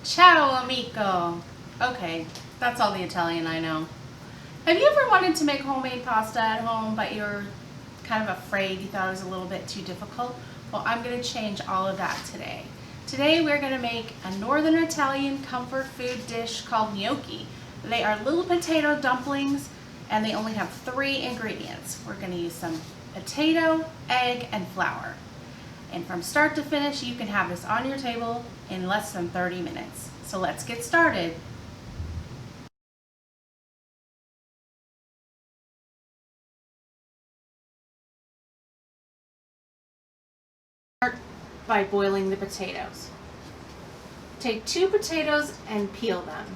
Ciao amico. Okay, that's all the Italian I know. Have you ever wanted to make homemade pasta at home, but you're kind of afraid, you thought it was a little bit too difficult? Well, I'm going to change all of that today. Today we're going to make a northern Italian comfort food dish called gnocchi. They are little potato dumplings and they only have 3 ingredients. We're going to use some potato, egg, and flour. And from start to finish, you can have this on your table in less than 30 minutes. So let's get started. Start by boiling the potatoes. Take 2 potatoes and peel them.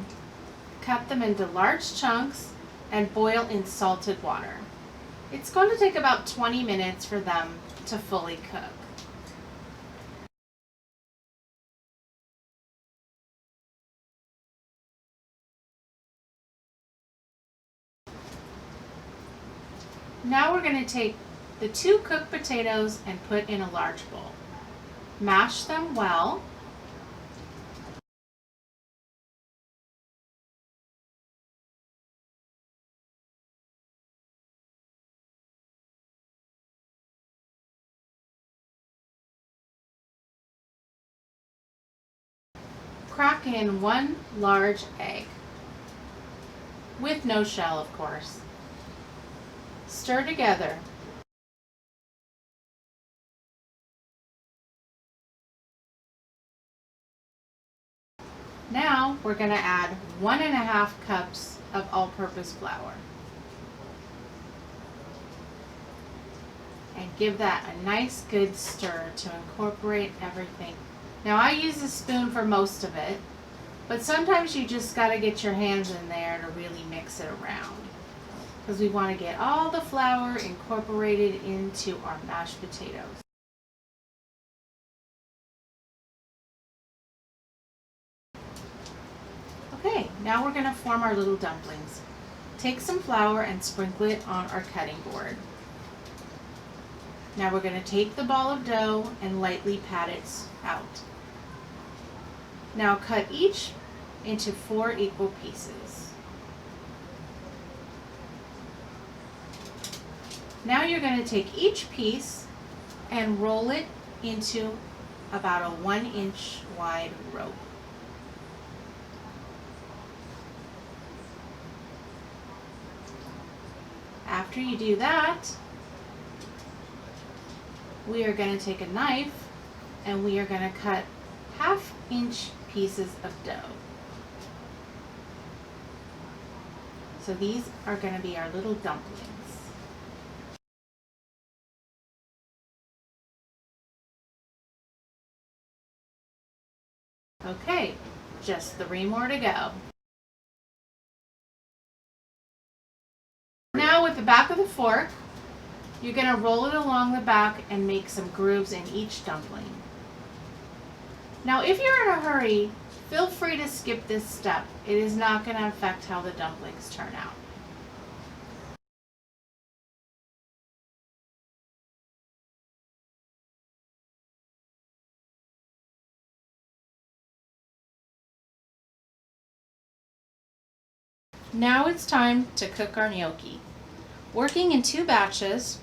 Cut them into large chunks and boil in salted water. It's going to take about 20 minutes for them to fully cook. Now we're going to take the 2 cooked potatoes and put in a large bowl. Mash them well. Crack in 1 large egg, with no shell, of course. Stir together. Now we're going to add 1½ cups of all-purpose flour. And give that a nice good stir to incorporate everything. Now I use a spoon for most of it, but sometimes you just got to get your hands in there to really mix it around, because we want to get all the flour incorporated into our mashed potatoes. Okay, now we're going to form our little dumplings. Take some flour and sprinkle it on our cutting board. Now we're going to take the ball of dough and lightly pat it out. Now cut each into 4 equal pieces. Now you're going to take each piece and roll it into about a 1-inch wide rope. After you do that, we are going to take a knife and we are going to cut 1/2-inch pieces of dough. So these are going to be our little dumplings. Okay, just 3 more to go. Now with the back of the fork, you're going to roll it along the back and make some grooves in each dumpling. Now if you're in a hurry, feel free to skip this step. It is not going to affect how the dumplings turn out. Now it's time to cook our gnocchi. Working in 2 batches,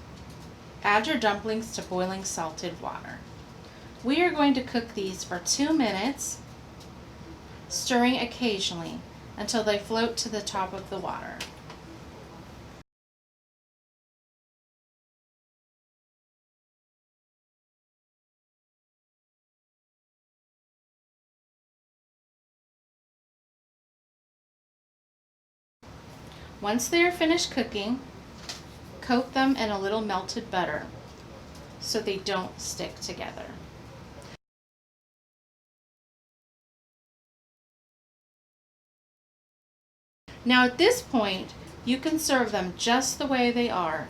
add your dumplings to boiling salted water. We are going to cook these for 2 minutes, stirring occasionally until they float to the top of the water. Once they are finished cooking, coat them in a little melted butter so they don't stick together. Now at this point, you can serve them just the way they are,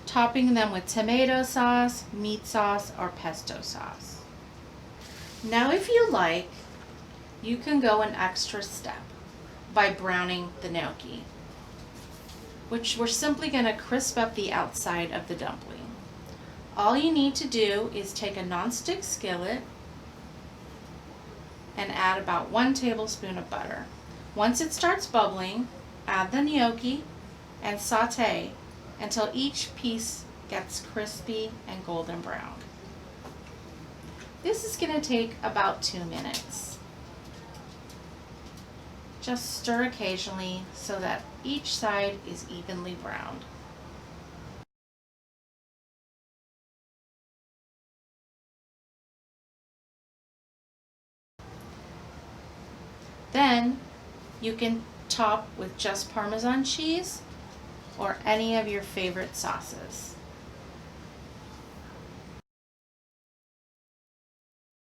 topping them with tomato sauce, meat sauce, or pesto sauce. Now if you like, you can go an extra step by browning the gnocchi, which we're simply going to crisp up the outside of the dumpling. All you need to do is take a nonstick skillet and add about 1 tablespoon of butter. Once it starts bubbling, add the gnocchi and saute until each piece gets crispy and golden brown. This is going to take about 2 minutes. Just stir occasionally so that each side is evenly browned. Then you can top with just Parmesan cheese or any of your favorite sauces.